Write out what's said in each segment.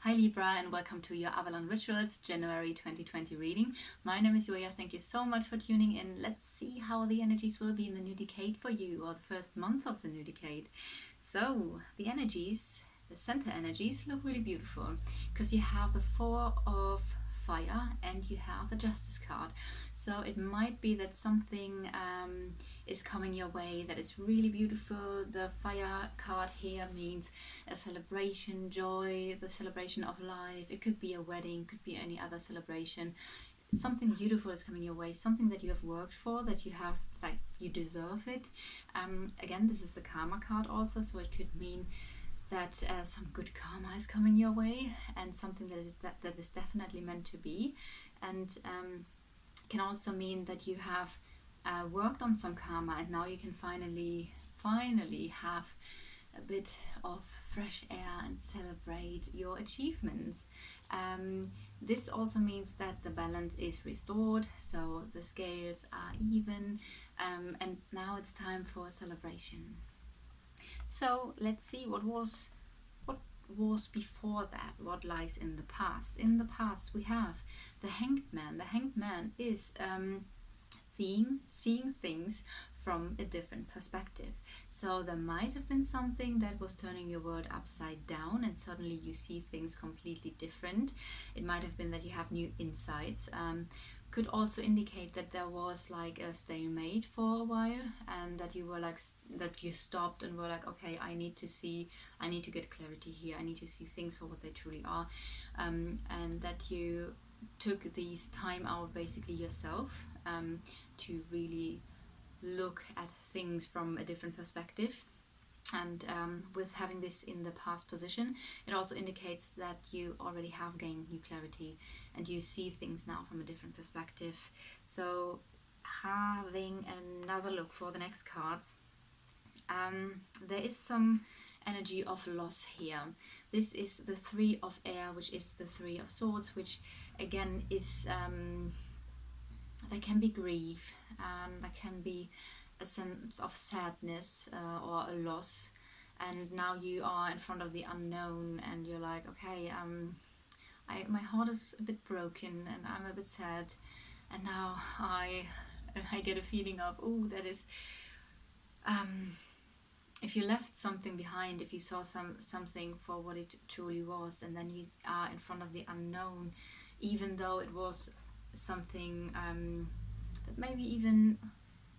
Hi Libra, and welcome to your Avalon Rituals January 2020 reading. My name is Julia. Thank you so much for tuning in. Let's see how the energies will be in the new decade for you, or the first month of the new decade. So the energies, the center energies, look really beautiful because you have the Four of Fire and you have the Justice card. So it might be that something is coming your way that is really beautiful. The Fire card here means a celebration, joy, the celebration of life. It could be a wedding, could be any other celebration. Something beautiful is coming your way, something that you have worked for, that you have, like, you deserve it. Again, this is a karma card also, so it could mean that some good karma is coming your way, and something that is definitely meant to be. And can also mean that you have worked on some karma, and now you can finally have a bit of fresh air and celebrate your achievements. This also means that the balance is restored, so the scales are even, and now it's time for a celebration. So let's see what was before that, what lies in the past. In the past we have the Hanged Man. The Hanged Man is seeing things from a different perspective. So there might have been something that was turning your world upside down, and suddenly you see things completely different. It might have been that you have new insights. Could also indicate that there was like a stalemate for a while, and that you were like that you stopped and were like, okay, I need to get clarity here. I need to see things for what they truly are, and that you took these time out basically yourself, to really look at things from a different perspective. And with having this in the past position, it also indicates that you already have gained new clarity and you see things now from a different perspective. So having another look for the next cards, there is some energy of loss here. This is the Three of Air, which is the Three of Swords, which again is there can be grief, there can be a sense of sadness, or a loss, and now you are in front of the unknown and you're like, okay, my heart is a bit broken and I'm a bit sad, and now I get a feeling of, oh, that is, if you left something behind, if you saw something for what it truly was, and then you are in front of the unknown, even though it was something that maybe even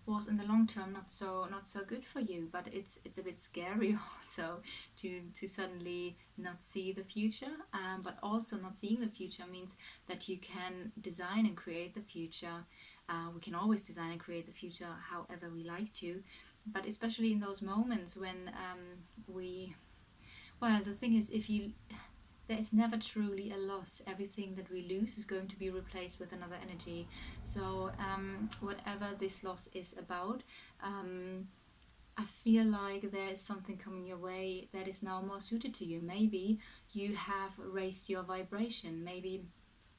was in the long term not so good for you, but it's a bit scary also to suddenly not see the future. But also not seeing the future means that you can design and create the future. We can always design and create the future however we like to, but especially in those moments when the thing is, there is never truly a loss. Everything that we lose is going to be replaced with another energy. So whatever this loss is about, I feel like there is something coming your way that is now more suited to you. Maybe you have raised your vibration. Maybe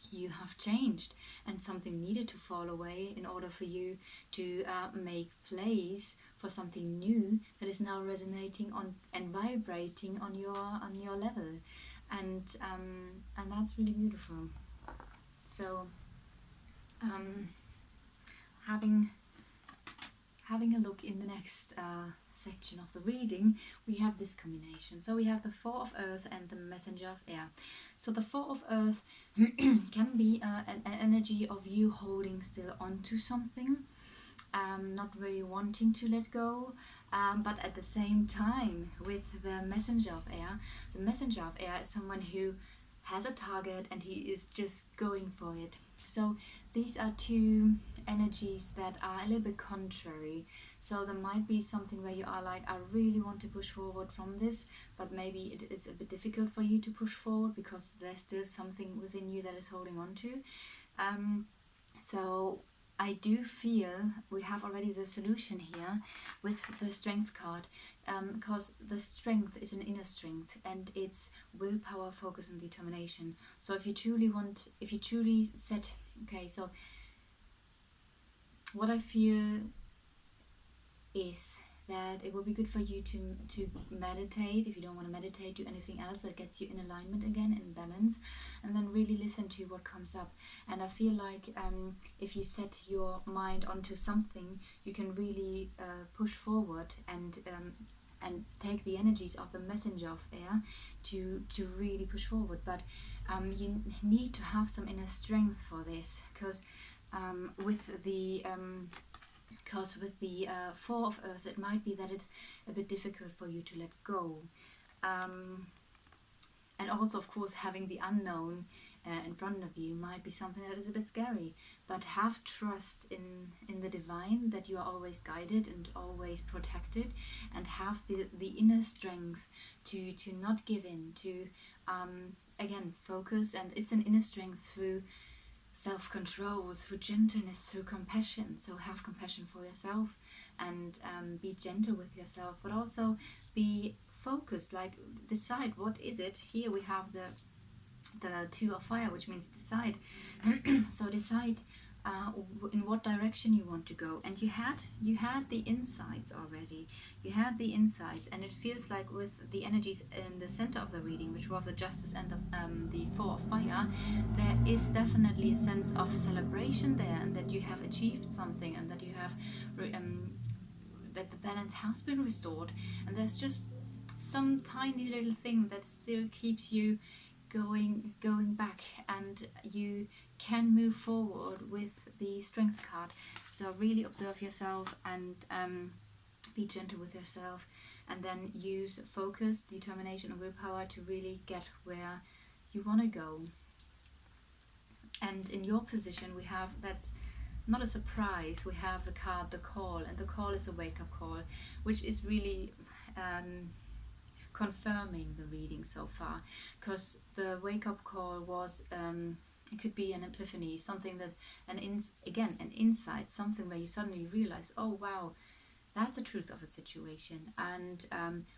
you have changed and something needed to fall away in order for you to make place for something new that is now resonating on and vibrating on your level. And that's really beautiful. So having a look in the next section of the reading, we have this combination. So we have the Four of Earth and the Messenger of Air. So the Four of Earth can be an energy of you holding still onto something, not really wanting to let go, but at the same time, with the Messenger of Air, the Messenger of Air is someone who has a target and he is just going for it. So these are two energies that are a little bit contrary. So there might be something where you are like, I really want to push forward from this, but maybe it's a bit difficult for you to push forward because there's still something within you that is holding on to. So I do feel we have already the solution here with the Strength card, because the strength is an inner strength and it's willpower, focus and determination. So if you truly set, okay, so what I feel is that it will be good for you to meditate. If you don't want to meditate, do anything else that gets you in alignment again, in balance, and then really listen to what comes up. And I feel like if you set your mind onto something, you can really push forward and take the energies of the messenger of air to really push forward. But you need to have some inner strength for this, because with the Four of Earth, it might be that it's a bit difficult for you to let go. And also, of course, having the unknown in front of you might be something that is a bit scary. But have trust in the divine, that you are always guided and always protected, and have the inner strength to not give in, to again focus. And it's an inner strength through self-control, through gentleness, through compassion. So have compassion for yourself, and be gentle with yourself, but also be focused. Like, decide what is it. Here we have the Two of Fire, which means decide. So decide in what direction you want to go. And you had the insights already. You had the insights, and it feels like with the energies in the center of the reading, which was the Justice and the Four of Fire, there is definitely a sense of celebration there, and that you have achieved something, and that you have that the balance has been restored. And there's just some tiny little thing that still keeps you going back, and you can move forward with the Strength card. So really observe yourself, and be gentle with yourself, and then use focus, determination and willpower to really get where you want to go. And in your position, we have, that's not a surprise, we have the card, the Call, and the Call is a wake-up call, which is really confirming the reading so far, because the wake-up call was it could be an epiphany, something that an insight, something where you suddenly realize, oh wow, that's the truth of a situation, and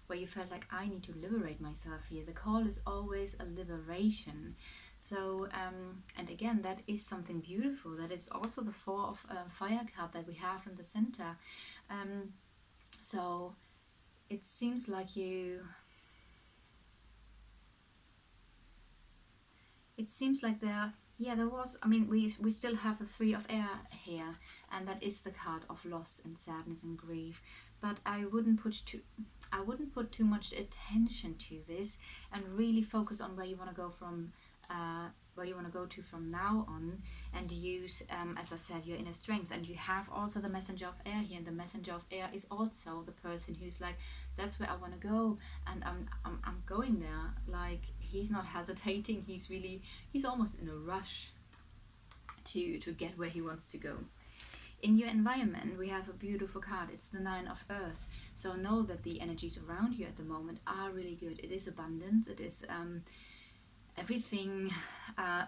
where you felt like, I need to liberate myself here. The call is always a liberation. So and again, that is something beautiful. That is also the Four of Fire card that we have in the center. So it seems like there was, I mean, we still have the Three of Air here, and that is the card of loss and sadness and grief. But I wouldn't put too much attention to this, and really focus on where you want to go from, from now on, and use, as I said, your inner strength. And you have also the Messenger of Air here, and the Messenger of Air is also the person who's like, that's where I want to go, and I'm going there. Like, he's not hesitating, he's almost in a rush to get where he wants to go. In your environment, we have a beautiful card. It's the Nine of Earth. So know that the energies around you at the moment are really good. It is abundance. It is everything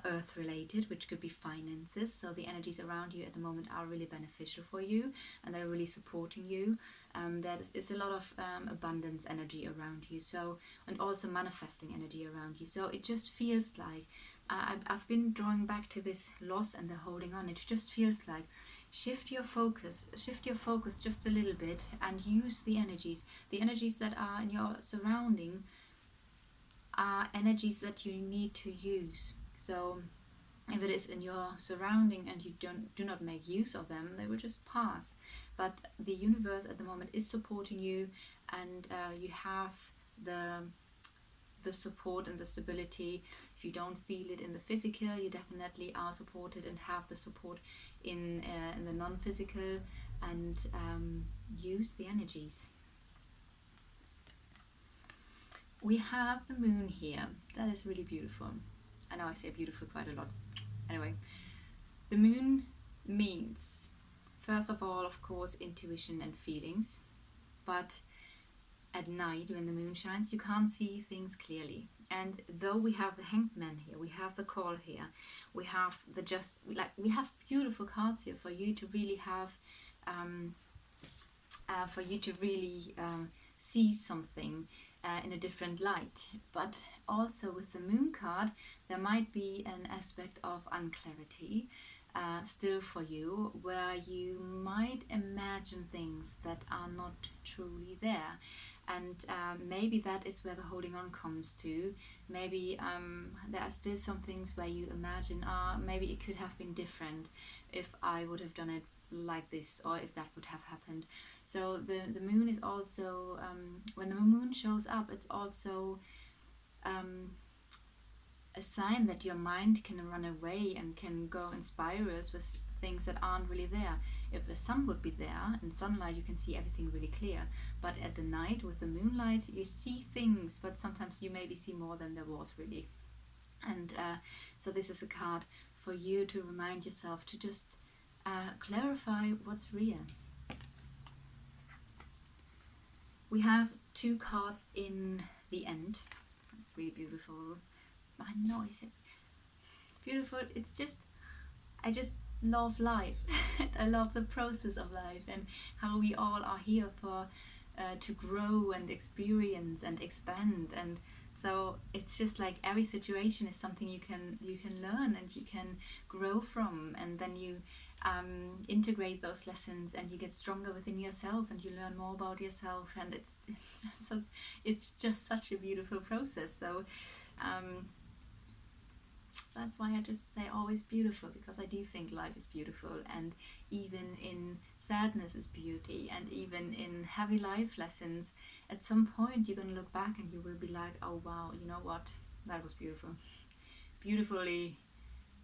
earth related, which could be finances. So the energies around you at the moment are really beneficial for you, and they're really supporting you. There is a lot of abundance energy around you, so, and also manifesting energy around you. So it just feels like I've been drawing back to this loss and the holding on. It just feels like shift your focus just a little bit, and use the energies that are in your surrounding are energies that you need to use. So if it is in your surrounding and you do not make use of them, they will just pass. But the universe at the moment is supporting you, and you have the support and the stability. If you don't feel it in the physical, you definitely are supported and have the support in the non-physical, and use the energies. We have the Moon here. That is really beautiful. I know I say beautiful quite a lot. Anyway, the Moon means, first of all, of course, intuition and feelings. But at night, when the moon shines, you can't see things clearly. And though we have the Hanged Man here, we have the Call here, we have we have beautiful cards here for you to really have, see something in a different light. But also with the Moon card, there might be an aspect of unclarity, still for you, where you might imagine things that are not truly there. And maybe that is where the holding on comes to. Maybe there are still some things where you imagine, maybe it could have been different if I would have done it like this, or if that would have happened. So the moon is also, when the moon shows up, it's also a sign that your mind can run away and can go in spirals with things that aren't really there. If the sun would be there, in sunlight you can see everything really clear, but at the night with the moonlight you see things, but sometimes you maybe see more than there was really. And so this is a card for you to remind yourself to just clarify what's real. We have 2 cards in the end. It's really beautiful. I know, is it beautiful? It's just, I just love life. I love the process of life and how we all are here for to grow and experience and expand. And so it's just like every situation is something you can learn and you can grow from, and then you integrate those lessons and you get stronger within yourself and you learn more about yourself, and it's just such a beautiful process. So that's why I just say always beautiful, because I do think life is beautiful, and even in sadness is beauty, and even in heavy life lessons, at some point you're going to look back and you will be like, oh wow, you know what, that was beautiful. Beautifully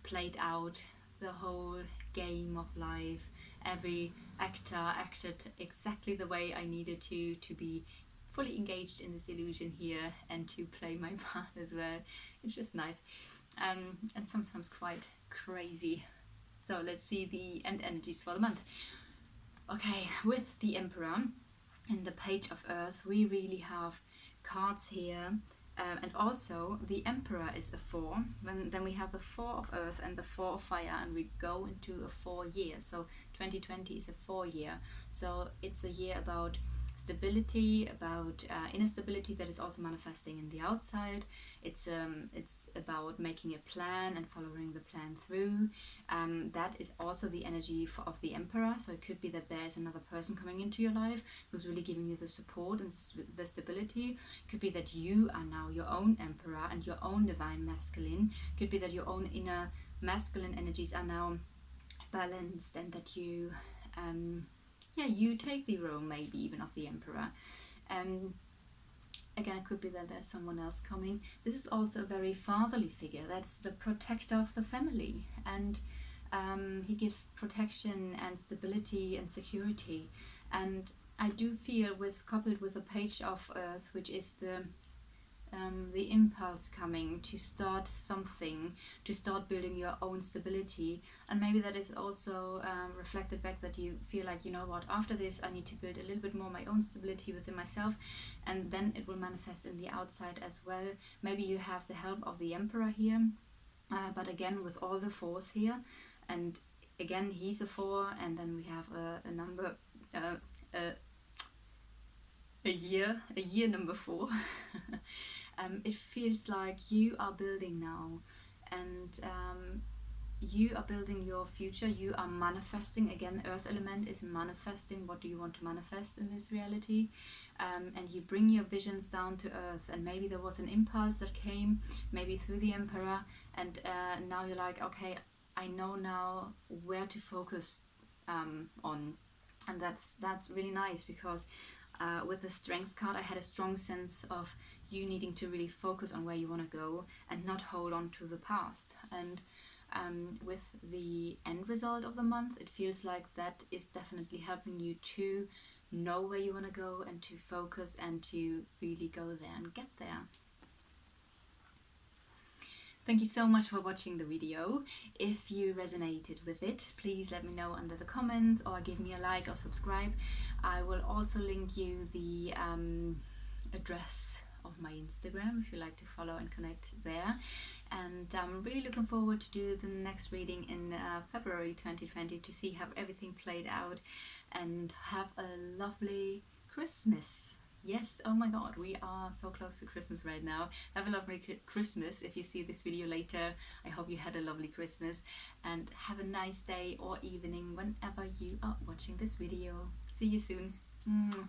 played out the whole game of life. Every actor acted exactly the way I needed to be fully engaged in this illusion here and to play my part as well. It's just nice. And sometimes quite crazy. So let's see the end energies for the month. Okay, with the Emperor and the Page of Earth, we really have cards here. And also the Emperor is a 4. Then we have the 4 of Earth and the 4 of Fire, and we go into a 4 year. So 2020 is a 4 year. So it's a year about stability, about inner stability that is also manifesting in the outside. It's about making a plan and following the plan through. That is also the energy of the Emperor. So it could be that there is another person coming into your life who's really giving you the support and the stability. It could be that you are now your own Emperor and your own divine masculine. It could be that your own inner masculine energies are now balanced, and that you you take the role maybe even of the Emperor. Again, it could be that there's someone else coming. This is also a very fatherly figure. That's the protector of the family, and he gives protection and stability and security. And I do feel, coupled with the Page of Earth, which is the impulse coming to start something, to start building your own stability. And maybe that is also reflected back, that you feel like, you know what, after this I need to build a little bit more my own stability within myself, and then it will manifest in the outside as well. Maybe you have the help of the Emperor here, but again with all the 4s here, and again he's a 4, and then we have a number, a year number 4. It feels like you are building now, and you are building your future. You are manifesting. Again, Earth element is manifesting. What do you want to manifest in this reality? And you bring your visions down to earth. And maybe there was an impulse that came maybe through the Emperor, and now you're like, okay, I know now where to focus on. And that's really nice, because with the Strength card I had a strong sense of you needing to really focus on where you want to go and not hold on to the past. And with the end result of the month, it feels like that is definitely helping you to know where you want to go and to focus and to really go there and get there. Thank you so much for watching the video. If you resonated with it, please let me know under the comments, or give me a like or subscribe. I will also link you the address of my Instagram if you like to follow and connect there. And I'm really looking forward to do the next reading in February 2020 to see how everything played out, and have a lovely Christmas. Yes, oh my god, we are so close to Christmas right now. Have a lovely Christmas. If you see this video later, I hope you had a lovely Christmas, and have a nice day or evening whenever you are watching this video. See you soon. Mwah.